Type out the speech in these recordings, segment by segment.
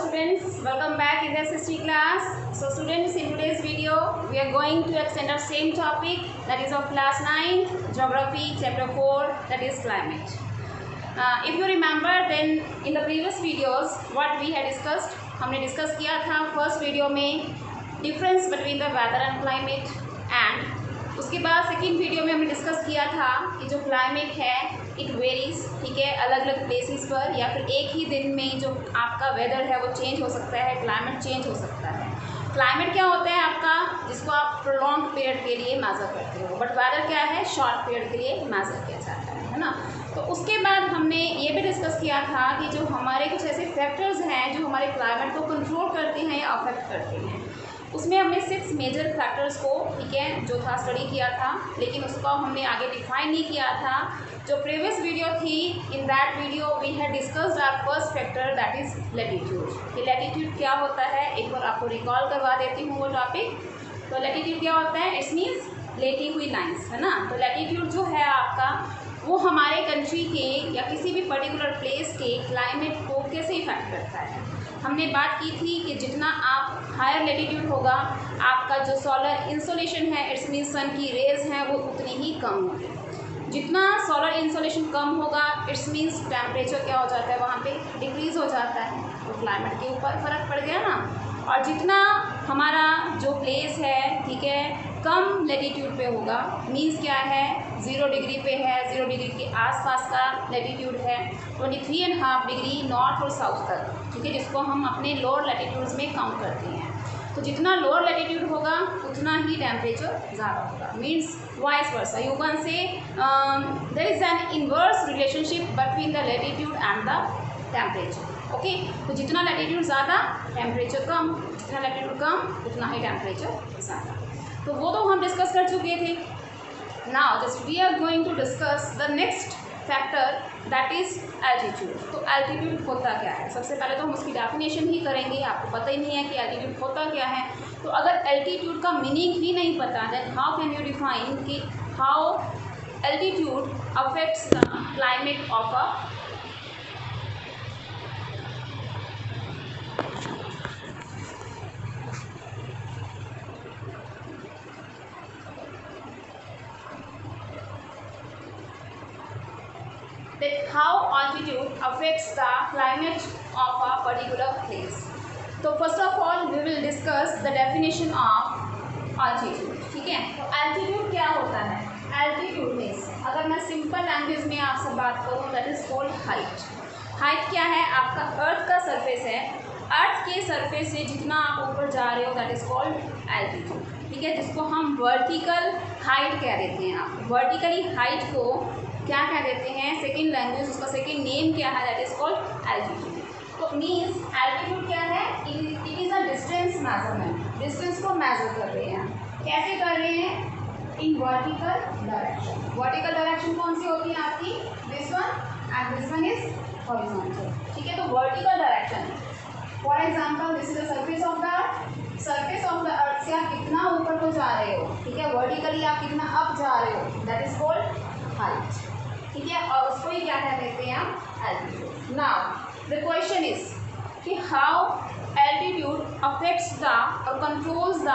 students, welcome back in the SST class. So students, in today's video we are going to extend our same topic, that is of class 9 geography chapter 4, that is climate. If you remember, then in the previous videos what we had discussed, हमने discuss किया था first video में difference between the weather and climate, and उसके बाद second video में हमने discuss किया था कि जो क्लाइमेट है इट वेरीज, ठीक है, अलग अलग प्लेसेस पर, या फिर एक ही दिन में जो आपका वेदर है वो चेंज हो सकता है, क्लाइमेट चेंज हो सकता है। क्लाइमेट क्या होता है आपका, जिसको आप प्रोलॉन्ग पीरियड के लिए मेजर करते हो, बट वेदर क्या है, शॉर्ट पीरियड के लिए मेजर किया जाता है ना। तो उसके बाद हमने ये भी डिस्कस किया था कि जो हमारे कुछ ऐसे फैक्टर्स हैं जो हमारे क्लाइमेट को कंट्रोल करते हैं या अफेक्ट करते हैं, उसमें हमने 6 मेजर फैक्टर्स को, ठीक है, जो था स्टडी किया था, लेकिन उसको हमने आगे डिफाइन नहीं किया था। जो प्रीवियस वीडियो थी, in that video we had discussed our first factor, that is latitude. कि लैटिट्यूड क्या होता है, एक बार आपको रिकॉल करवा देती हूँ वो टॉपिक। तो लैटिट्यूड क्या होता है, इट्स मीन्स लेटी हुई लाइन्स, है ना। तो लैटिट्यूड जो है आपका, वो हमारे कंट्री के या किसी भी पर्टिकुलर प्लेस के क्लाइमेट को कैसे इफेक्ट करता है। हमने बात की थी कि जितना आप हायर लेटीट्यूड होगा, आपका जो सोलर इंसोलेशन है, इट्स मीन्स सन की रेज हैं, वो उतनी ही कम होगी। जितना सोलर इंसोलेशन कम होगा, इट्स मीन्स टेम्परेचर क्या हो जाता है, वहाँ पे डिक्रीज़ हो जाता है, तो क्लाइमेट के ऊपर फ़र्क पड़ गया ना। और जितना हमारा जो प्लेस है, ठीक है, कम लेटीट्यूड पे होगा, मीन्स क्या है, 0 डिग्री पे है, 0 डिग्री के आसपास का लेटीट्यूड है, 23.5 डिग्री नॉर्थ और साउथ तक, ठीक है, जिसको हम अपने लोअर लेटीट्यूड्स में काउंट करते हैं। तो जितना लोअर लेटीट्यूड होगा उतना ही टेम्परेचर ज़्यादा होगा, means vice versa. You can say there is an inverse relationship between the latitude and the temperature. Okay, तो जितना लेटीट्यूड ज़्यादा टेम्परेचर कम, जितना लेटीट्यूड कम उतना ही टेम्परेचर ज़्यादा। तो वो तो हम डिस्कस कर चुके थे। Now just we are going to discuss the next factor, that is altitude. तो एल्टीट्यूड होता क्या है, सबसे पहले तो हम उसकी डेफिनेशन ही करेंगे। आपको पता ही नहीं है कि एल्टीट्यूड होता क्या है, तो अगर एल्टीट्यूड का मीनिंग ही नहीं पता, then how can you define कि how altitude affects the climate of a that how altitude affects the climate of a particular place. तो first of all we will discuss the definition of altitude, ठीक है। तो altitude क्या होता है, altitude means, अगर मैं सिंपल लैंग्वेज में आपसे बात करूँ, that is called height. Height क्या है, आपका अर्थ का सरफेस है, अर्थ के सरफेस से जितना आप ऊपर जा रहे हो, दैट इज कॉल्ड एल्टीट्यूड, ठीक है, जिसको हम वर्टिकल हाइट कह देते हैं। आप वर्टिकली हाइट को क्या कह देते हैं, सेकेंड लैंग्वेज, उसका सेकेंड नेम क्या है, दैट इज कॉल्ड एल्टीट्यूड। तो मीन्स एल्टीट्यूड क्या है, it is a distance measurement, distance को मेजर कर रहे हैं। कैसे कर रहे हैं, in vertical direction. Vertical direction कौन सी होती है आपकी, this one and this one is horizontal, ठीक है। तो vertical direction, for example this is the surface of the earth, surface of the अर्थ से आप कितना ऊपर को जा रहे हो, ठीक है, वर्टिकली आप कितना अप जा रहे हो, दैट इज कॉल्ड हाइट, ठीक है, और उसको ही क्या कह देते हैं हम, altitude. Now the question is कि हाउ एल्टीट्यूड अफेक्ट्स द और controls the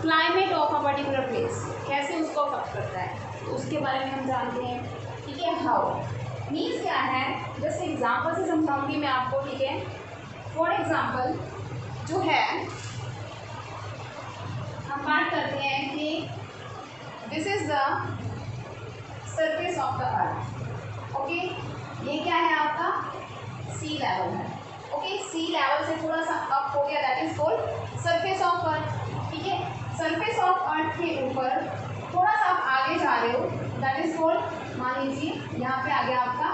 climate of a particular place, कैसे उसको अफेक्ट करता है, तो उसके बारे में हम जानते हैं, ठीक है। हाउ मीन्स क्या है, जैसे एग्जाम्पल से समझाऊंगी मैं आपको, ठीक है। फॉर एग्जाम्पल जो है, हम बात करते हैं कि this is the surface of the earth, okay, ये क्या है आपका, सी लेवल है, ओके, सी लेवल से थोड़ा सा अप हो गया, that is called surface of earth, ठीक है। सरफेस ऑफ अर्थ के ऊपर थोड़ा सा आप आगे जा रहे हो, दैट इज कॉल्ड, मान लीजिए यहाँ पे आ गया आपका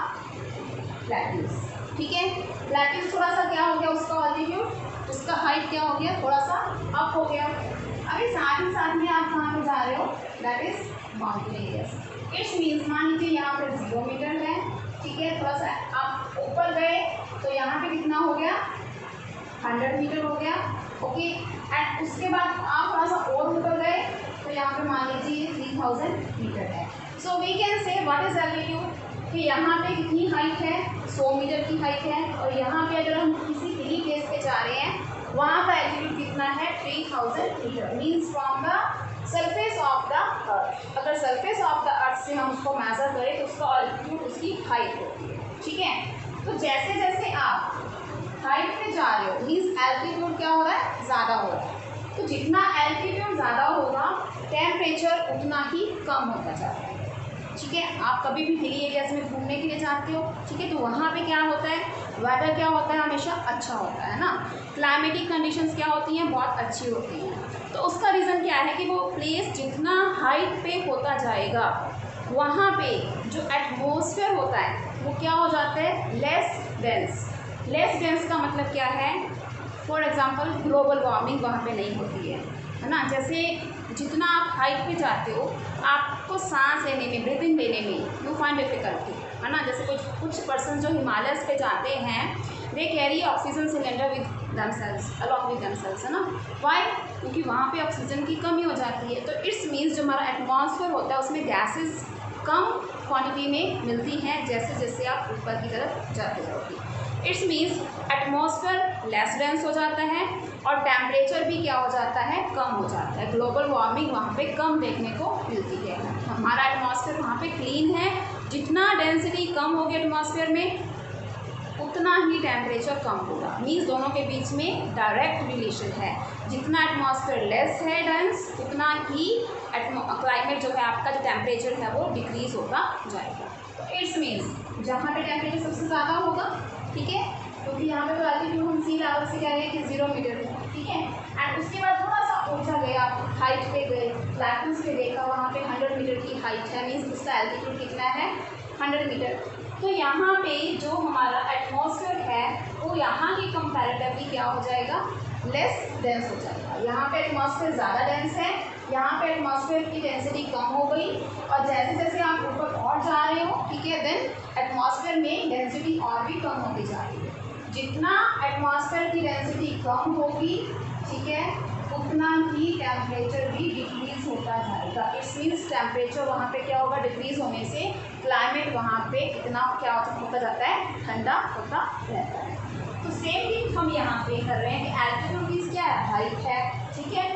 प्लेट्यूज, ठीक है। प्लेट्यूज थोड़ा सा क्या हो गया, उसका ऑल्टीट्यूड, उसका हाइट क्या हो गया, थोड़ा सा अप हो गया। अभी साथ ही साथ में आप कहाँ पे जा रहे हो, that is mountain areas. It's means, मान लीजिए यहाँ पर 0 मीटर है, ठीक है, थोड़ा सा आप ऊपर गए तो यहाँ पे कितना हो गया, 100 मीटर हो गया, ओके। एंड उसके बाद आप थोड़ा सा और ऊपर गए तो यहाँ पे मान लीजिए 3000 मीटर है। So we can say what is altitude, कि यहाँ पे कितनी हाइट है, 100 मीटर की हाइट है, और यहाँ पे अगर हम किसी हिली प्लेस पे जा रहे हैं वहाँ का एल्टीट्यूड कितना है 3000 metre, means from the surface of the earth. अगर सरफेस ऑफ द अर्थ से हम उसको मेजर करें तो उसका एल्टीट्यूड उसकी हाइट होती है, ठीक है। तो जैसे जैसे आप हाइट पे जा रहे हो मीन्स एल्टीट्यूड क्या हो रहा है, ज़्यादा हो रहा है। तो जितना एल्टीट्यूड ज़्यादा होगा टेम्परेचर उतना ही कम होता जाता है, ठीक है। आप कभी भी हिली एरियाज में घूमने के लिए जाते हो, ठीक है, तो वहाँ पे क्या होता है, वेदर क्या होता है, हमेशा अच्छा होता है ना। क्लाइमेटिक कंडीशंस क्या होती हैं, बहुत अच्छी होती हैं। तो उसका रीज़न क्या है कि वो प्लेस जितना हाइट पे होता जाएगा वहाँ पे जो एटमॉस्फेयर होता है वो क्या हो जाता है, लेस डेंस। लेस डेंस का मतलब क्या है, फॉर एग्जांपल ग्लोबल वार्मिंग वहाँ पे नहीं होती है ना। जैसे जितना आप हाइट पे जाते हो आपको सांस लेने में, ब्रीथिंग लेने में यू फाइंड डिफिकल्टी, है ना। जैसे कुछ पर्सन जो हिमालयस पे जाते हैं they carry oxygen cylinder with damsels, along with damsels, है ना। वाई, क्योंकि वहाँ पे ऑक्सीजन की कमी हो जाती है। तो इट्स मीन्स जो हमारा एटमॉस्फेयर होता है उसमें गैसेस कम क्वांटिटी में मिलती हैं जैसे जैसे आप ऊपर की तरफ जाते जाओगे। It's means atmosphere less dense हो जाता है और टेम्परेचर भी क्या हो जाता है, कम हो जाता है। ग्लोबल वार्मिंग वहाँ पे कम देखने को मिलती है। हमारा एटमॉस्फेयर वहाँ पे क्लीन है, जितना डेंसिटी कम होगी एटमॉस्फेयर में उतना ही टेम्परेचर कम होगा। मीन्स दोनों के बीच में डायरेक्ट रिलेशन है। जितना एटमॉस्फेयर लेस है डेंस उतना ही क्लाइमेट जो है आपका जो टेम्परेचर है वो डिक्रीज होता जाएगा। तो इट्स मीन्स जहाँ पे टेम्परेचर सबसे ज़्यादा होगा, ठीक है, क्योंकि यहाँ पे तो एल्टीट्यूड हम सी लेवल से कह रहे हैं कि 0 मीटर है, ठीक है। एंड उसके बाद थोड़ा सा ऊंचा गए, आप हाइट पे गए, प्लेटूज पे देखा वहाँ पे 100 मीटर की हाइट है, मीन्स उसका एल्टीट्यूड कितना है 100 मीटर। तो यहाँ पे जो हमारा एटमॉस्फेयर है वो यहाँ के कंपैरेटिवली क्या हो जाएगा, लेस डेंस हो जाएगा। यहाँ पे एटमॉस्फेयर ज़्यादा डेंस है, यहाँ पे एटमॉस्फेयर की डेंसिटी कम हो गई और जैसे जैसे आप ऊपर और जा रहे हो, ठीक है, देन एटमॉस्फेयर में डेंसिटी और भी कम होती जा रही है। जितना एटमॉस्फेयर की डेंसिटी कम होगी, ठीक है, उतना ही टेम्परेचर भी डिक्रीज होता जाएगा। इट्स मीन्स टेम्परेचर वहाँ पे क्या होगा, डिक्रीज होने से क्लाइमेट वहाँ पे कितना क्या होता जाता है, ठंडा होता रहता है। तो सेम थिंग हम यहाँ पे कर रहे हैं कि एल्टीट्यूड मीन्स क्या है, हाइट है, ठीक है,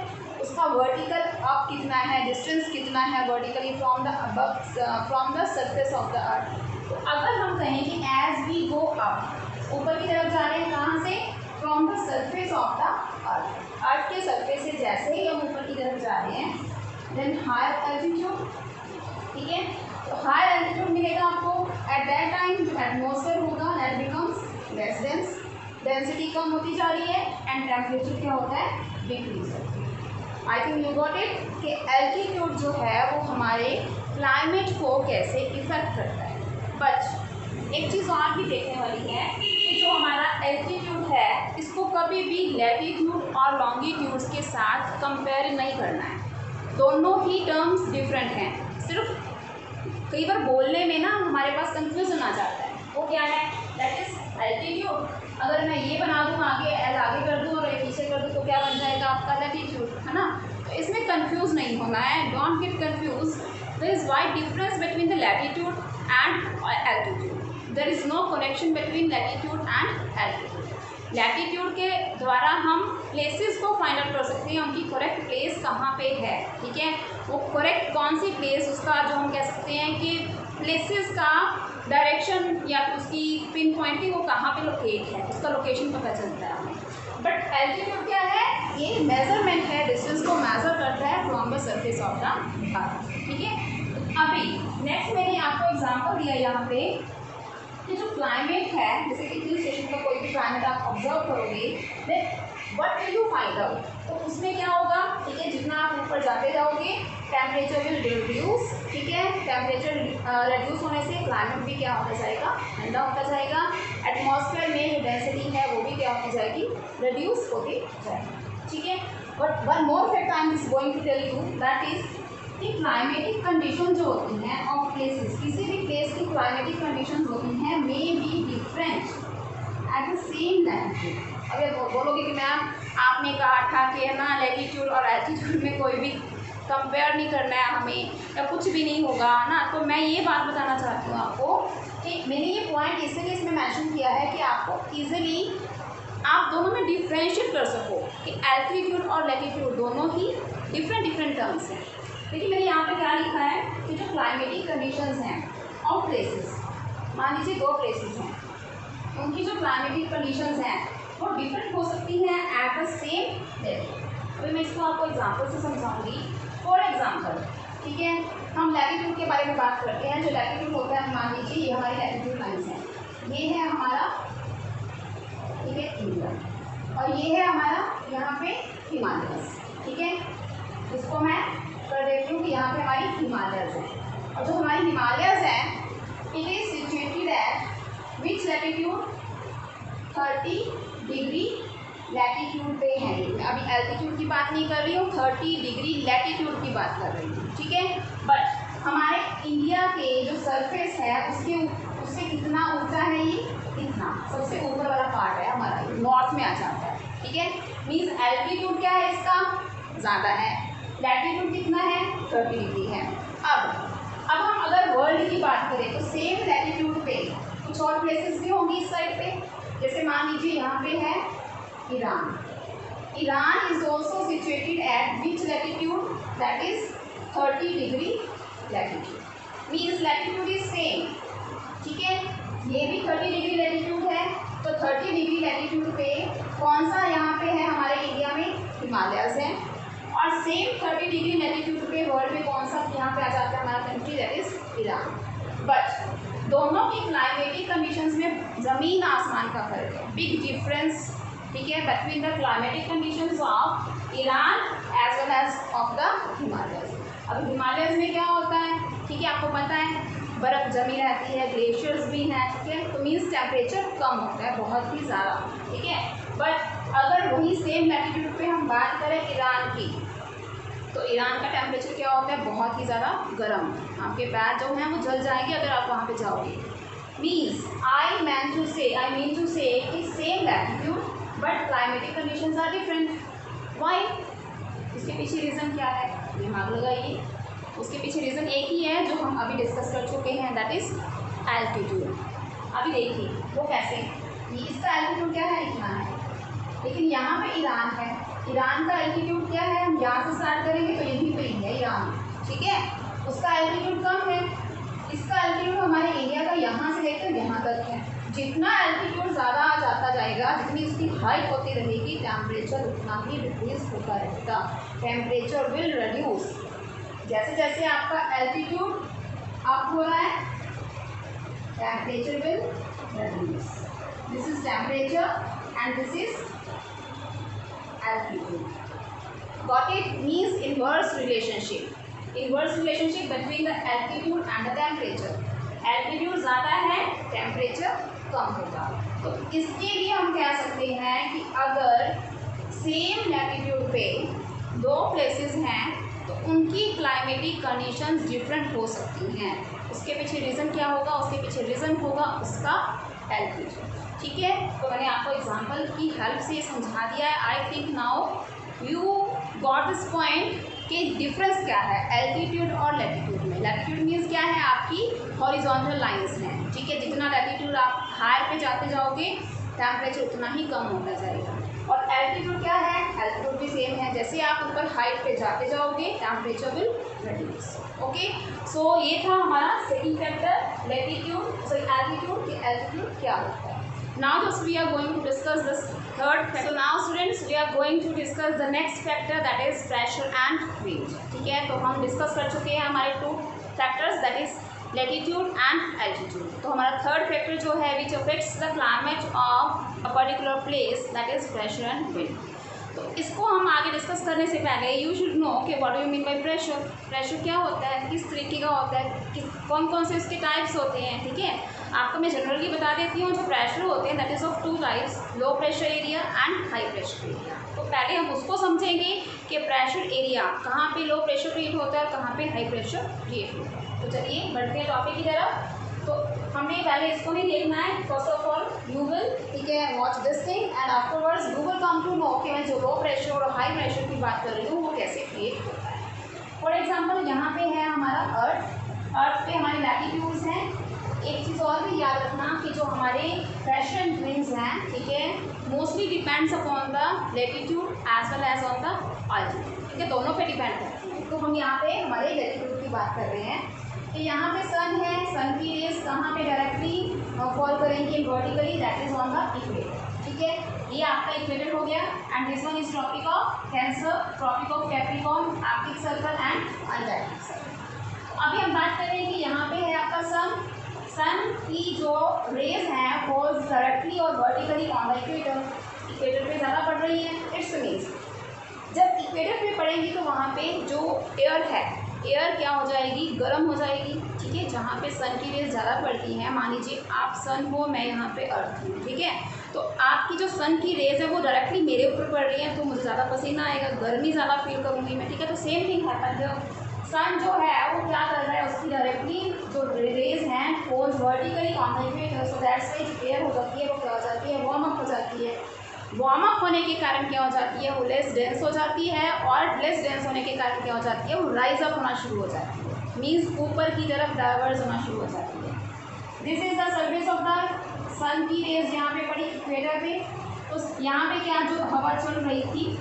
उसका वर्टिकल अप कितना है, डिस्टेंस कितना है vertically from the surface of the अर्थ। तो अगर हम कहें कि एज वी गो अप, ऊपर की तरफ जा रहे हैं, कहाँ से, from the surface of the earth, earth के सरफेस से जैसे ही हम ऊपर की तरफ जा रहे हैं देन हायर एल्टीट्यूड, ठीक है। तो हायर एल्टीट्यूड मिलेगा आपको, एट दैट टाइम जो एटमॉस्फेयर होगा that becomes less dense, density कम होती जा रही है एंड टेम्परेचर क्या होता है, डिक्रीज होता है। I think you got it कि एल्टीट्यूड जो है वो हमारे क्लाइमेट को कैसे इफेक्ट करता है। बट एक चीज़ और भी देखने वाली है कि जो हमारा एल्टीट्यूड है इसको कभी भी लैटीट्यूड और लॉन्गिट्यूड्स के साथ कंपेयर नहीं करना है। दोनों ही टर्म्स डिफरेंट हैं। सिर्फ कई बार बोलने में ना हमारे पास कंफ्यूजन आ जाता है, वो क्या है, दैट इज एल्टीट्यूड। अगर मैं ये बना दूँ आगे एल आगे कर दूँ और ये पीछे कर दूँ तो क्या बन जाएगा आपका लैटीट्यूड, है ना। तो इसमें कंफ्यूज नहीं होना है, don't get confuse. There is wide difference between the latitude and altitude. There is no connection between latitude and altitude. Latitude के द्वारा हम प्लेसेस को फाइंड आउट कर सकते हैं, उनकी करेक्ट प्लेस कहाँ पे है, ठीक है, वो करेक्ट कौन सी प्लेस, उसका जो हम कह सकते हैं कि प्लेसेस का डायरेक्शन या उसकी पिन पॉइंटिंग वो कहाँ पे लोकेट है, उसका लोकेशन पता चलता है हमें। बट एल्टीट्यूड क्या है, ये मेजरमेंट है, डिस्टेंस को मेजर करता है from the surface of the अर्थ, ठीक है। अभी नेक्स्ट मैंने आपको एग्जांपल दिया यहाँ पे कि जो क्लाइमेट है, जैसे कि हिल स्टेशन का कोई भी क्लाइमेट आप ऑब्जर्व करोगे then what will you find out, तो उसमें क्या होगा, ठीक है, जितना आप ऊपर जाते जाओगे टेम्परेचर विल रिड्यूस, ठीक है, टेम्परेचर रिड्यूस होने से क्लाइमेट भी क्या होता जाएगा, ठंडा होता जाएगा। एटमॉस्फेयर में जो डेंसिटी है वो भी क्या होती जाएगी, रिड्यूस होती जाएगी, ठीक है। But one more fact I am is going to tell you, that is कि क्लाइमेटिक कंडीशन जो होती हैं ऑफ प्लेसेस, किसी भी प्लेस की क्लाइमेटिक कंडीशन होती हैं may be different at the same latitude. अगर बोलोगे कि मैम आपने कहा था कि है ना लैटीट्यूड और एल्टीट्यूड में कोई भी कंपेयर नहीं करना है हमें या कुछ भी नहीं होगा ना, तो मैं ये बात बताना चाहती हूँ आपको कि मैंने ये पॉइंट इसलिए इसमें मेंशन किया है कि आपको ईजिली आप दोनों में डिफ्रेंशिएट कर सको कि एल्टीट्यूड और लैटिट्यूड दोनों ही डिफरेंट टर्म्स हैं। देखिए मैंने यहाँ पे क्या लिखा है कि जो क्लाइमेटिक कंडीशंस हैं ऑफ प्लेसेस, मान लीजिए 2 प्लेसेस हैं, उनकी जो क्लाइमेटिक कंडीशंस हैं वो डिफरेंट हो सकती हैं एट द सेम लेवल। अभी मैं इसको आपको एग्जांपल से समझाऊंगी। फॉर एग्जांपल, ठीक है, हम लैटिट्यूड के बारे में बात करते हैं। जो लैटिट्यूड होता है, मान लीजिए ये हमारी लैटिट्यूड लाइन्स हैं, ये है हमारा, ठीक है, इंडिया, और ये है हमारा यहाँ पे हिमालयस, ठीक है। इसको मैं कर देती हूँ कि यहाँ पे हमारी हिमालयस है, और जो हमारी हिमालयस है it is situated at which latitude, 30 degree latitude पे है। अभी एल्टीट्यूड की बात नहीं कर रही हूँ, 30 डिग्री लैटिट्यूड की बात कर रही हूँ, ठीक है। बट हमारे इंडिया के जो सरफेस है उससे कितना ऊंचा है, ये इतना, सबसे ऊपर वाला पार्ट है हमारा, नॉर्थ में आ जाता है, ठीक है। मीन्स एल्टीट्यूड क्या है इसका, ज़्यादा है, लैटिट्यूड कितना है, 30 डिग्री है। अब हम अगर वर्ल्ड की बात करें तो सेम लैटिट्यूड पे कुछ और प्लेसेस भी होंगी इस साइड पे। जैसे मान लीजिए यहाँ पे है Iran. Iran is also situated at which latitude, that is 30 degree latitude. Means latitude is same, ठीक है। ये भी 30 डिग्री लैटिट्यूड है, तो 30 डिग्री लैटिट्यूड पे कौन सा यहाँ पे है हमारे इंडिया में, हिमालयस है, और सेम 30 डिग्री लैटिट्यूड पे वर्ल्ड में कौन सा यहाँ पे आ जाता है हमारा country, that is Iran. But दोनों की क्लाइमेटिक कंडीशंस में ज़मीन आसमान का फर्क है, बिग डिफरेंस, ठीक है, between the climatic conditions of Iran as well as of the Himalayas. अब हिमालयस में क्या होता है, ठीक है, आपको पता है बर्फ़ जमी रहती है, ग्लेशियर्स भी हैं, ठीक है, तो मीन्स टेम्परेचर कम होता है, बहुत ही ज़्यादा, ठीक है। बट अगर वही सेम लैटिट्यूड पे हम बात करें ईरान की, तो ईरान का टेम्परेचर क्या होता है, बहुत ही ज़्यादा गर्म, आपके पैर जो हैं वो जल जाएंगे अगर आप वहाँ पे जाओगे। Means I mean to say कि same latitude but climatic conditions are different. Why? इसके पीछे रीज़न क्या है, दिमाग लगाइए। उसके पीछे रीज़न एक ही है जो हम अभी डिस्कस कर चुके हैं, दैट इज़ एल्टीट्यूड। अभी देखिए वो कैसे, ये इसका एल्टीट्यूड क्या है, इतना है, लेकिन यहाँ पे ईरान है, ईरान का एल्टीट्यूड क्या है, हम यहाँ से स्टार्ट करेंगे तो यहीं पे ही है ईरान, ठीक है, उसका एल्टीट्यूड कम है। इसका एल्टीट्यूड हमारे इंडिया का यहाँ से लेकर यहाँ तक है। जितना एल्टीट्यूड ज़्यादा आ जाता जाएगा, जितनी उसकी हाइट होती रहेगी, टेम्परेचर उतना ही डिक्रीज होता रहेगा, टेम्परेचर विल रिड्यूस। जैसे जैसे आपका एल्टीट्यूड अप हो रहा है, temperature will reduce. This is temperature and this is altitude. Got it? Means inverse relationship between the altitude and the temperature. Altitude ज़्यादा है, टेम्परेचर कम होगा। तो इसके लिए हम कह सकते हैं कि अगर सेम लैटिट्यूड पे 2 प्लेसेस हैं तो उनकी क्लाइमेटिक कंडीशंस डिफरेंट हो सकती हैं। उसके पीछे रीज़न क्या होगा, उसके पीछे रीज़न होगा उसका एल्टीट्यूड, ठीक है। तो मैंने आपको एग्जांपल की हेल्प से समझा दिया है। I think now you got this point कि डिफरेंस क्या है एल्टीट्यूड और लैटिट्यूड में। लैटिट्यूड मीन्स क्या है, आपकी हॉरिजॉन्टल लाइंस हैं, ठीक है। जितना लैटिट्यूड आप हायर पे जाते जाओगे टेम्परेचर उतना ही कम होता जाएगा। और एल्टीट्यूड क्या है, एल्टीट्यूड भी सेम है, जैसे आप ऊपर हाइट पे जाते जाओगे टेम्परेचर विल रिड्यूस। ओके, सो ये था हमारा second factor, latitude, sorry altitude, कि एल्टीट्यूड क्या होता है। Now just we are going to discuss this third factor. So now students we are going to discuss the next factor, that is pressure and wind. ठीक है, तो हम discuss कर चुके हैं हमारे 2 factors, that is latitude and altitude. तो हमारा थर्ड फैक्टर जो है which affects the climate of a particular place, that is pressure and wind. तो इसको हम आगे डिस्कस करने से पहले यू शुड नो कि what do you mean by pressure. Pressure क्या होता है, किस तरीके का होता है, कौन कौन से इसके टाइप्स होते हैं, ठीक है। आपको मैं जनरली बता देती हूँ, जो प्रेशर होते हैं that is of 2 types, low pressure area and high pressure area. तो पहले हम उसको समझेंगे कि प्रेशर एरिया कहाँ पे लो प्रेशर क्रिएट होता है और कहाँ पे हाई प्रेशर क्रिएट होता है। तो चलिए बढ़ते हैं टॉपिक की तरफ। तो हमने पहले इसको नहीं देखना है, first of all you will, ठीक है, watch this thing and afterwards you will come to know कि मैं जो लो प्रेशर और हाई प्रेशर की बात कर रही हूँ वो कैसे क्रिएट होता है। फॉर एग्जाम्पल यहाँ पे है हमारा अर्थ पे हमारे लैटिट्यूड्स हैं एक चीज़ और भी याद रखना कि जो हमारे प्रेशर एंड विंड्स हैं, ठीक है, mostly depends upon the latitude as well as on the altitude, ठीक है, दोनों पे डिपेंड करती है। तो हम यहाँ पे हमारे लेटीट्यूड की बात कर रहे हैं कि यहाँ पे सन है, सन की रेज कहाँ पे डायरेक्टली फॉल करेंगी vertically, that is on the equator, ठीक है, ये आपका इक्वेटर हो गया। And this one is Tropic of Cancer, Tropic of Capricorn, Arctic Circle and Antarctic Circle. अभी हम बात कर रहे हैं कि यहाँ पे है आपका सन, सन की जो रेज हैं फॉल्स डायरेक्टली और vertically on the equator, equator पे ज़्यादा पड़ रही है। इट्स मीन्स जब इक्वेटर पे पड़ेंगी तो वहाँ पे जो एयर है, एयर क्या हो जाएगी, गर्म हो जाएगी, ठीक है। जहाँ पे सन की रेज ज़्यादा पड़ती हैं, मान लीजिए आप सन हो, मैं यहाँ पे अर्थ हूँ, ठीक है, तो आपकी जो सन की रेज है वो डायरेक्टली मेरे ऊपर पड़ रही है तो मुझे ज़्यादा पसीना आएगा, गर्मी ज़्यादा फील करूँगी मैं, ठीक है। तो सेम थिंग हैपन, जो सन जो है वो क्या कर रहा है, उसकी डायरेक्टली जो रेज हैं falls vertically on the equator, so that's why जो एयर हो जाती है वो क्या हो जाती है, वार्म अप हो जाती है। वार्म अप होने के कारण क्या हो जाती है, वो लेस डेंस हो जाती है, और लेस डेंस होने के कारण क्या हो जाती है, वो राइज अप होना शुरू हो जाती है, मीन्स ऊपर की तरफ डाइवर्स होना शुरू हो जाती है। This is the surface of the sun की रेज यहाँ पे पड़ी इक्वेटर पे, तो यहाँ पे क्या जो हवा चल रही थी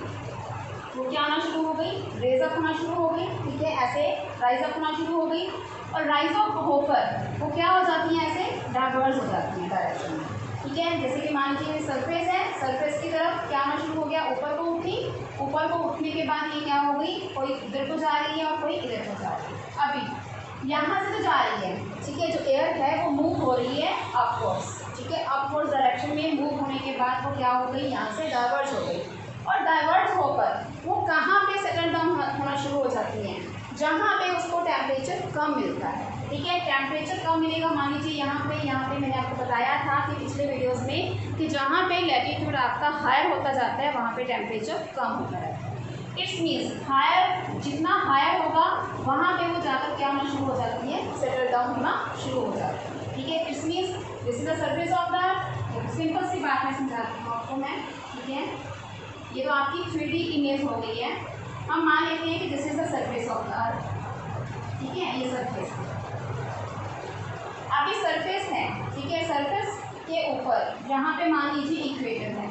वो क्या आना शुरू हो गई, रेज अप होना शुरू हो गई, ठीक है, ऐसे राइज अप होना शुरू हो गई, और राइज अप होकर वो क्या हो जाती है, ऐसे डाइवर्स हो जाती है डायरेक्शन में, ठीक है। जैसे कि मान लीजिए सरफेस है, सरफेस की तरफ क्या आना शुरू हो गया, ऊपर को उठी, ऊपर को उठने के बाद ये क्या हो गई, कोई इधर को जा रही है और कोई इधर को जा रही है। अभी यहाँ से तो जा रही है, ठीक है, जो एयर है वो मूव हो रही है अपवर्ड्स, ठीक है, अपवर्ड्स डायरेक्शन में मूव होने के बाद वो क्या हो गई, यहाँ से डाइवर्स हो गई, और डाइवर्ट होकर वो कहाँ पे सेटल डाउन होना शुरू हो जाती हैं, जहाँ पे उसको टेम्परेचर कम मिलता है, ठीक है। टेम्परेचर कम मिलेगा, मान लीजिए यहाँ पे मैंने आपको बताया था कि पिछले वीडियोस में कि जहाँ पे लैटिट्यूड आपका हायर होता जाता है वहाँ पे टेम्परेचर कम होता रहता है। इट्स मीन्स हायर, जितना हायर होगा वहाँ पे वो जाकर क्या होना शुरू हो जाती है, सेटल डाउन होना शुरू हो जाता है, ठीक है। It's means this is the surface of the, simple सी बात मैं समझाती हूँ आपको मैं, ठीक है। ये तो आपकी 3D इमेज हो गई है, हम मान लेते हैं कि this is the surface of the अर्थ, ठीक है, ये सरफेस है, अब ये सरफेस है, ठीक है, सरफेस के ऊपर यहाँ पे मान लीजिए इक्वेटर है,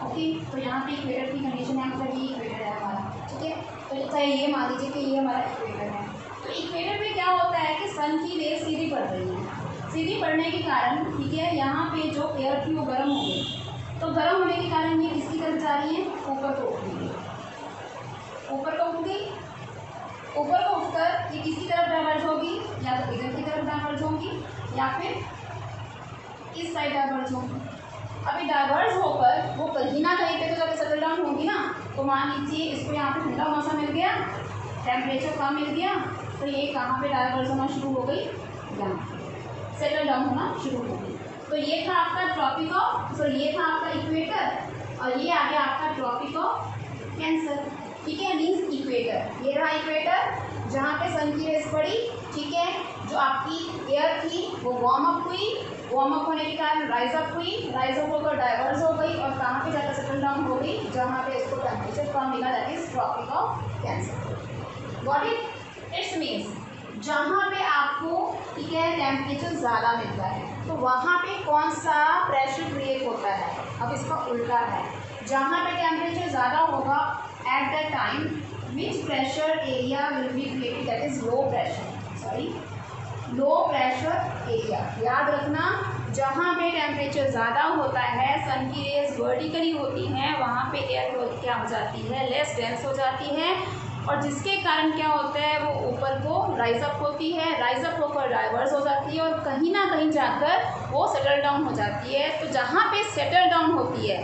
ओके, तो यहाँ पे इक्वेटर की कंडीशन है, मतलब ये इक्वेटर है हमारा, ठीक है, तो चाहे ये मान लीजिए कि ये हमारा इक्वेटर है, तो इक्वेटर पे क्या होता है कि सन की रेज सीधी पड़ रही है, सीधी पड़ने के कारण, ठीक है, यहाँ पे जो एयर थी वो गर्म हो गई, तो गर्म होने के कारण ये किसकी तरफ जा रही है, ऊपर को उठ गई, ऊपर को उठ गई, ऊपर को उठकर ये किसकी तरफ डाइवर्ज होगी, या तो इधर की तरफ डाइवर्ज होगी या फिर इस साइड डाइवर्ज होगी। अभी डाइवर्ज होकर वो कहीं ना कहीं पे तो जाकर सेटल डाउन होगी ना, तो मान लीजिए इसको यहाँ पे ठंडा मौसम मिल गया, टेम्परेचर कम मिल गया, तो ये कहाँ पे डाइवर्ज होना शुरू हो गई, यहाँ सेटल डाउन होना शुरू हो गई। तो ये था आपका ट्रॉपिक ऑफ, ये था आपका इक्वेटर, और ये आ गया आपका ट्रॉपिक ऑफ कैंसर, ठीक है, मीन्स इक्वेटर, ये रहा इक्वेटर जहाँ पे सन की रेज पड़ी, ठीक है, जो आपकी एयर थी वो वार्म अप हुई, वार्म अप होने के कारण राइज अप हुई, राइज अप होकर डाइवर्स हो गई, और कहाँ पे जाकर सेटल डाउन हो गई, जहाँ पे इसको टेम्परेचर कम मिला, that is Tropic of Cancer. Got it? It's means जहाँ पे आपको, ठीक है, टेम्परेचर ज़्यादा मिलता है तो वहाँ पे कौन सा प्रेशर क्रिएट होता है, अब इसका उल्टा है, जहाँ पे टेम्परेचर ज़्यादा होगा at the time which pressure area will be created, that is low pressure, sorry low pressure area. याद रखना, जहाँ पे टेम्परेचर ज़्यादा होता है, सन की रेज वर्टिकली होती हैं, वहाँ पे एयर क्या हो जाती है, लेस डेंस हो जाती है, और जिसके कारण क्या होता है वो ऊपर को राइज अप होती है, राइज अप होकर डाइवर्स हो जाती है, और कहीं ना कहीं जाकर वो सेटल डाउन हो जाती है। तो जहाँ पे सेटल डाउन होती है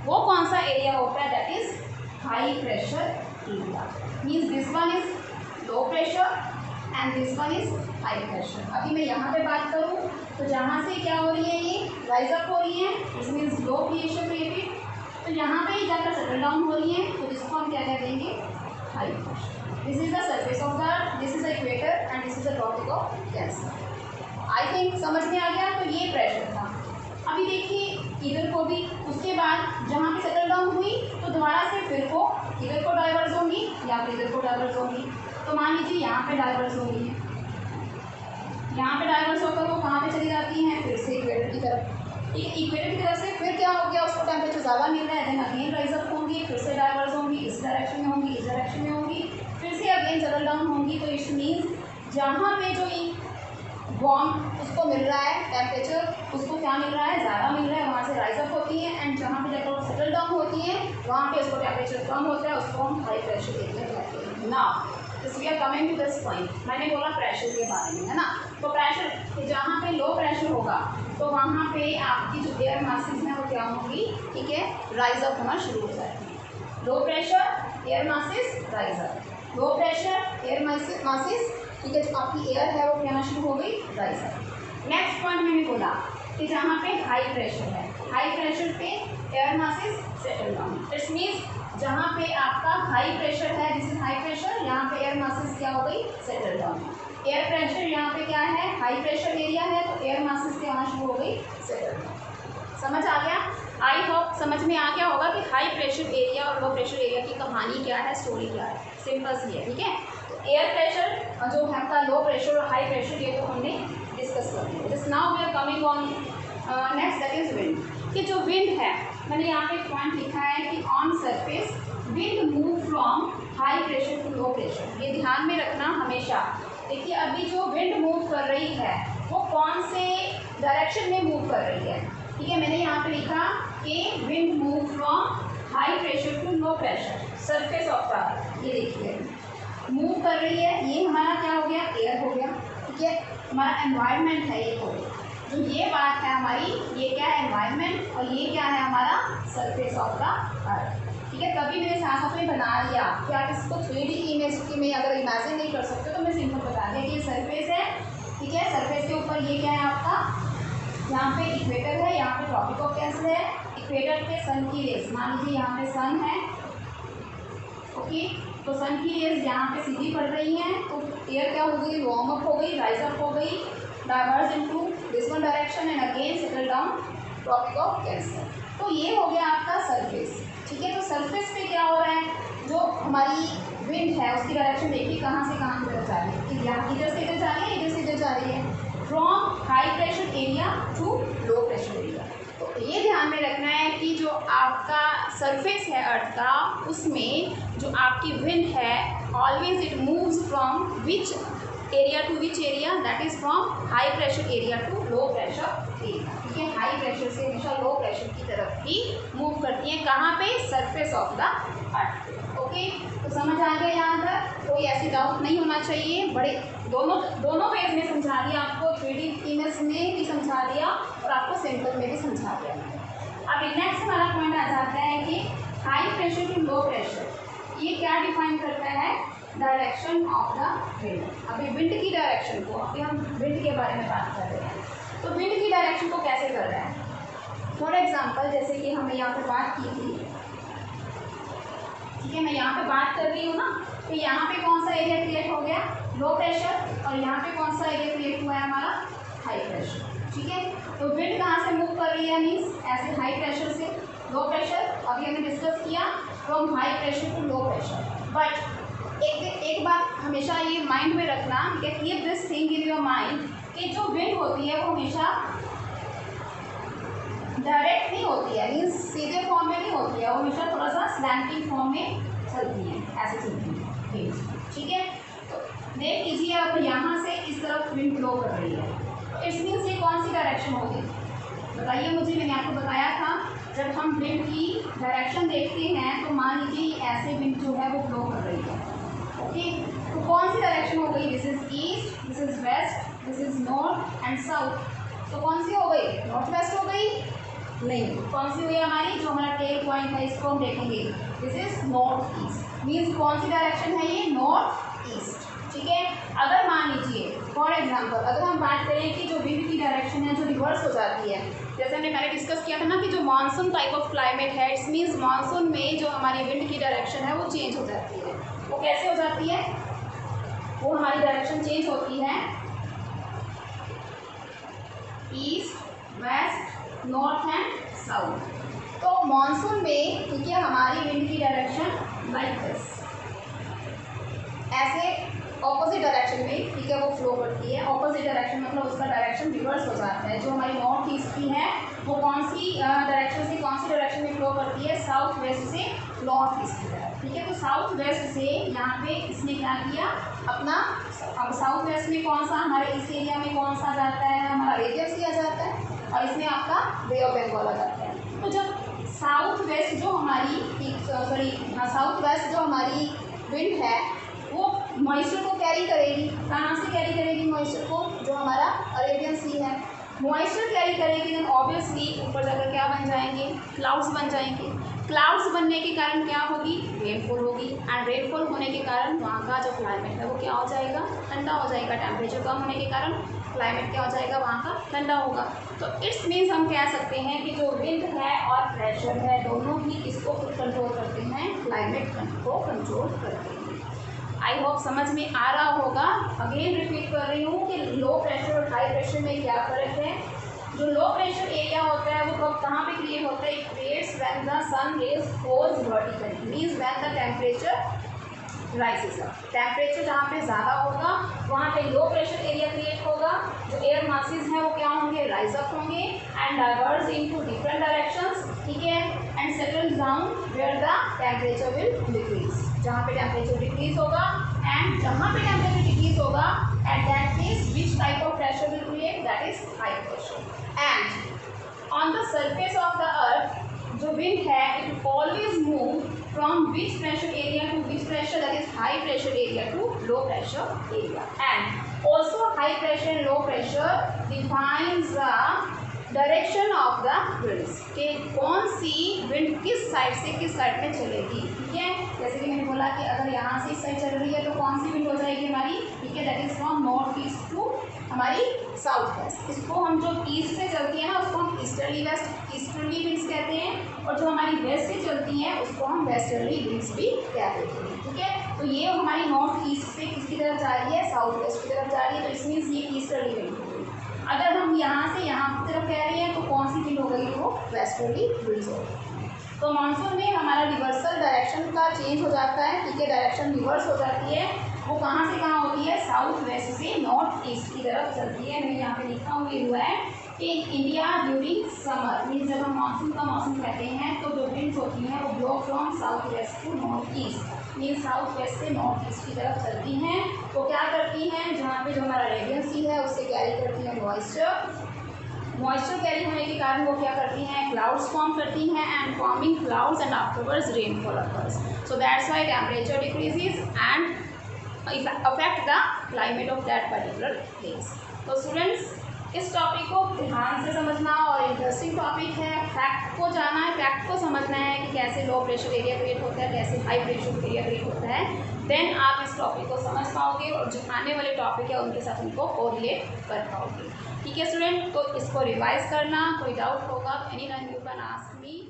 वो कौन सा एरिया होता है, that is high pressure area, means this one is low pressure and this one is high pressure. अभी मैं यहाँ पे बात करूँ तो जहाँ से क्या हो रही है, ये राइज अप हो रही है, this means low pressure created, तो यहाँ पे जाकर सेटल डाउन हो रही है, तो जिसको हम क्या कह देंगे, high pressure. This is the surface of the, this is the equator and this is the Tropic of Cancer. I think समझ में आ गया। तो ये प्रेशर था। अभी देखिए इधर को भी, उसके बाद जहाँ पे सेटल डाउन हुई तो दोबारा से फिर को इधर को डाइवर्स होंगी या फिर इधर को डाइवर्स होंगी। तो मान लीजिए यहाँ पे डाइवर्स हो रही है, यहाँ पे डाइवर्स होकर वो कहाँ पे चली जाती से इक्वेटर की तरफ। इक्वेटर की तरफ से फिर क्या हो गया, उसको टेम्परेचर ज़्यादा मिल रहा है, देन अगेन राइज अप होंगी, फिर से डाइवर्स होंगी, इस डायरेक्शन में होंगी, इस डायरेक्शन में होंगी, फिर से अगेन सेटल डाउन होंगी। तो इट्स मीन्स जहाँ पे जो वार्म उसको मिल रहा है टेम्परेचर, उसको क्या मिल रहा है, ज़्यादा मिल रहा है, वहाँ से राइज अप होती है, एंड जहाँ पे जाकर सेटल डाउन होती है वहाँ पे उसको टेम्परेचर कम होता है, उसको हम हाई प्रेशर एरिया कहते हैं। Now we are coming to this point, मैंने बोला प्रेशर के बारे में, है ना। तो प्रेशर जहाँ पे लो प्रेशर होगा तो वहाँ पे आपकी जो एयर मासेस हैं वो क्या होंगी, ठीक है, राइज अप होना शुरू हो जाएगी। Low pressure air masses rise up, low pressure air masses, ठीक है, जो आपकी एयर है वो कहना शुरू हो गई, राइज अप। नेक्स्ट पॉइंट मैंने बोला कि जहाँ पे हाई प्रेशर है, हाई प्रेशर पे air masses settle down. It's means जहाँ पे आपका हाई प्रेशर है, दिस इज हाई प्रेशर, यहाँ पे एयर मासेस क्या हो गई, सेटल डाउन। एयर प्रेशर यहाँ पे क्या है, हाई प्रेशर एरिया है, तो एयर मासेस क्या होना शुरू हो गई, सेटल डाउन। समझ आ गया? आई होप समझ में आ गया होगा कि हाई प्रेशर एरिया और लो प्रेशर एरिया की कहानी क्या है, स्टोरी क्या है, सिंपल सी है, ठीक है। एयर प्रेशर जो है आपका लो प्रेशर और हाई प्रेशर, ये तो हमने डिस्कस कर लिया। Just now we are coming on next, that is wind. कि जो विंड है, मैंने यहाँ पे पॉइंट लिखा है कि on surface wind move from high pressure to low pressure. ये ध्यान में रखना हमेशा। देखिए अभी जो विंड मूव कर रही है वो कौन से डायरेक्शन में मूव कर रही है, ठीक है। मैंने यहाँ पे लिखा कि wind move from high pressure to low pressure, surface of the earth, ये देखिए मूव कर रही है। ये हमारा क्या हो गया, एयर हो गया, ठीक है, हमारा एनवायरनमेंट है ये। तो जो ये बात है हमारी, ये क्या है, एनवायरनमेंट, और ये क्या है हमारा सरफेस ऑफ द अर्थ, ठीक है। कभी मैंने साथ साथ में बना लिया कि आप इसको 3D इमेज में अगर इमेजिन नहीं कर सकते तो मैं सिंपल बता दिया कि ये सरफेस है, ठीक है। सरफेस के ऊपर ये क्या है आपका, यहाँ पे इक्वेटर है, यहाँ पे ट्रॉपिक ऑफ कैंसर है। इक्वेटर पे सन की रेस, मान लीजिए यहाँ पे सन है, ओके, तो सन की रेज यहाँ पे सीधी पड़ रही हैं, तो एयर क्या हो गई, वार्म अप हो गई, राइज अप हो गई, diverse into this one direction and again settle down Tropic of Cancer. तो ये हो गया आपका सरफेस, ठीक है। तो सरफेस पे क्या हो रहा है, जो हमारी विंड है उसकी डायरेक्शन देखिए कहाँ से कहाँ की तरफ जा रही है, कि यहाँ इधर से इधर जा रही है, इधर से इधर जा रही है, from high pressure area to low pressure area. तो ये ध्यान में रखना है कि जो आपका सरफेस है अर्थ का, उसमें जो आपकी विंड है always it moves from which area to which area, that is from high pressure area to low pressure area, ठीक है। हाई प्रेशर से हमेशा लो प्रेशर की तरफ ही मूव करती हैं, कहाँ पे, surface of the earth, okay. तो समझ आ गया यहाँ तक, कोई ऐसी डाउट नहीं होना चाहिए। बड़े दोनों वेज में समझा दिया आपको, 3D इमेज में भी समझा दिया और आपको सिंपल में भी समझा दिया। अब नेक्स्ट हमारा पॉइंट आ जाता है कि high pressure to low pressure, ये क्या डिफाइन करता है, डायरेक्शन ऑफ द विंड। अभी विंड की डायरेक्शन को, अभी हम विंड के बारे में बात कर रहे हैं, तो विंड की डायरेक्शन को कैसे कर रहे हैं। फॉर एग्जाम्पल जैसे कि हमने यहाँ पे बात की थी, ठीक है, मैं यहाँ पे बात कर रही हूँ ना, तो यहाँ पे कौन सा एरिया क्रिएट हो गया, लो प्रेशर, और यहाँ पे कौन सा एरिया क्रिएट हुआ है हमारा, हाई प्रेशर, ठीक है। तो विंड कहाँ से मूव कर रही है, मीन्स ऐसे हाई प्रेशर से लो प्रेशर, अभी हमने डिस्कस किया from high pressure to low pressure. But एक बात हमेशा ये माइंड में रखना, keep this thing in your mind, कि जो विंड होती है वो हमेशा डायरेक्ट नहीं होती है, मीन्स सीधे फॉर्म में नहीं होती है, वो हमेशा थोड़ा सा स्लैंटिंग फॉर्म में चलती है, ऐसे चलती है, ठीक है। तो देख लीजिए अब यहाँ से इस तरफ विंड फ्लो कर रही है, तो इट्स मीन्स ये कौन सी डायरेक्शन होगी, बताइए मुझे। मैंने आपको बताया था जब हम विंड की डायरेक्शन देखते हैं तो मान लीजिए ऐसे विंड जो है वो फ्लो कर रही है, ओके। तो कौन सी डायरेक्शन हो गई, this is east, this is west, this is north and south. तो कौन सी हो गई, नॉर्थ वेस्ट हो गई, नहीं, कौन सी हुई हमारी, जो हमारा टेल पॉइंट है इसको हम देखेंगे, this is north east, means कौन सी डायरेक्शन है ये, नॉर्थ ईस्ट, ठीक है। अगर मान लीजिए फॉर एग्जांपल अगर हम बात करें कि जो विंड की डायरेक्शन है जो रिवर्स हो जाती है, जैसे हमने पहले डिस्कस किया था ना कि जो मानसून टाइप ऑफ क्लाइमेट है, इट्स मीन्स मानसून में जो हमारी विंड की डायरेक्शन है वो चेंज हो जाती है। वो कैसे हो जाती है, वो हमारी डायरेक्शन चेंज होती है east, west, north and south. तो मानसून में, ठीक है, हमारी विंड की डायरेक्शन लाइक दिस, ऐसे ऑपोजिट डायरेक्शन में, ठीक है, वो फ्लो करती है। ऑपोजिट डायरेक्शन मतलब उसका डायरेक्शन रिवर्स हो जाता है। जो हमारी नॉर्थ ईस्ट की है वो कौन सी डायरेक्शन से कौन सी डायरेक्शन में फ्लो करती है, साउथ वेस्ट से नॉर्थ ईस्ट की तरफ। ठीक है, तो साउथ वेस्ट से यहाँ पे इसने क्या किया अपना, अब साउथ वेस्ट में कौन सा हमारे इस एरिया में कौन सा जाता है, हमारा अरेबियन सी आ जाता है और इसमें आपका बे ऑफ बंगाल आ जाता है। तो जब साउथ वेस्ट जो हमारी साउथ वेस्ट जो हमारी विंड है वो मॉइस्चर को कैरी करेगी, कहाँ से कैरी करेगी मॉइस्चर को, जो हमारा अरेबियन सी है मॉइस्चर कैरी करेगी, देन ऑब्वियसली ऊपर जाकर क्या बन जाएंगे, क्लाउड्स बन जाएंगे। क्लाउड्स बनने के कारण क्या होगी, रेनफॉल होगी, एंड रेनफॉल होने के कारण वहाँ का जो क्लाइमेट है वो क्या हो जाएगा, ठंडा हो जाएगा। टेम्परेचर कम होने के कारण क्लाइमेट क्या हो जाएगा, वहाँ का ठंडा होगा। तो इट्स मीन्स हम कह सकते हैं कि जो विंड है और प्रेशर है दोनों ही किसको कंट्रोल करते हैं, क्लाइमेट को कंट्रोल करते हैं। आई होप समझ में आ रहा होगा। अगेन रिपीट कर रही हूँ कि लो प्रेशर और हाई प्रेशर में क्या फ़र्क है। जो लो प्रेशर एरिया होता है वो कब कहाँ पे क्रिएट होता है, it creates when the sun rays falls vertically, means when the temperature rises up. Temperature जहाँ पे ज़्यादा होगा वहाँ पे लो प्रेशर एरिया क्रिएट होगा, जो एयर मासेस हैं वो क्या होंगे, राइज अप होंगे and diverge into different directions. ठीक है, and settle down where the temperature will decrease, जहाँ पे टेम्परेचर डिक्रीज होगा एंड जहाँ पे टेम्परेचर डिक्रीज होगा at that place which type of pressure will create, that is high pressure. And on the surface of the earth जो wind है it always move from which pressure area to which pressure, that is high pressure area to low pressure area. And also high pressure and low pressure defines the direction of the winds, कि कौन सी wind किस side से किस side में चलेगी। ठीक है, जैसे कि मैंने बोला कि अगर यहाँ से इस साइड चल रही है तो कौन सी विंड हो जाएगी हमारी, ठीक है, that is from north east to हमारी साउथ वेस्ट। इसको हम जो ईस्ट से चलती है ना उसको हम ईस्टर्ली वेस्ट ईस्टर्ली विंड्स कहते हैं, और जो हमारी वेस्ट से चलती हैं उसको हम वेस्टर्ली विंड्स भी कहते हैं। ठीक है, तो ये हमारी नॉर्थ ईस्ट से किसकी तरफ जा रही है, साउथ वेस्ट की तरफ जा रही है, तो इस मीन्स ये ईस्टर्ली विंड हो गई। अगर हम यहाँ से यहाँ की तरफ कह रहे हैं तो कौन सी विंड हो गई, वो वेस्टर्ली विंड्स हो गई। तो मानसून में हमारा रिवर्सल डायरेक्शन का चेंज हो जाता है। ठीक है, डायरेक्शन रिवर्स हो जाती है, वो कहाँ से कहाँ होती है, साउथ वेस्ट से नॉर्थ ईस्ट की तरफ चलती है। मैंने यहाँ पे लिखा हुआ है कि इंडिया ड्यूरिंग समर, मीन्स जब हम मानसून का मौसम कहते हैं तो जो विंड्स होती हैं वो blow from south west to north east, means south west से नॉर्थ ईस्ट की तरफ चलती हैं। तो क्या करती हैं, जहाँ पे जो हमारा अरेबियन सी है उससे कैरी करती हैं मॉइस्चर कैरी होने के कारण वो क्या करती हैं, क्लाउड्स फॉर्म करती हैं and forming clouds and afterwards rainfall occurs. So that's why temperature decreases and affect the climate of that particular place. तो स्टूडेंट्स इस टॉपिक को ध्यान से समझना और इंटरेस्टिंग टॉपिक है, फैक्ट को जानना है, फैक्ट को समझना है कि कैसे लो प्रेशर एरिया क्रिएट होता है, कैसे हाई प्रेशर एरिया क्रिएट होता है, देन आप इस टॉपिक को समझ पाओगे और जो आने वाले टॉपिक है उनके साथ उनको कोरिलेट कर पाओगे। ठीक है स्टूडेंट, तो इसको रिवाइज करना, कोई डाउट होगा any time you can ask me.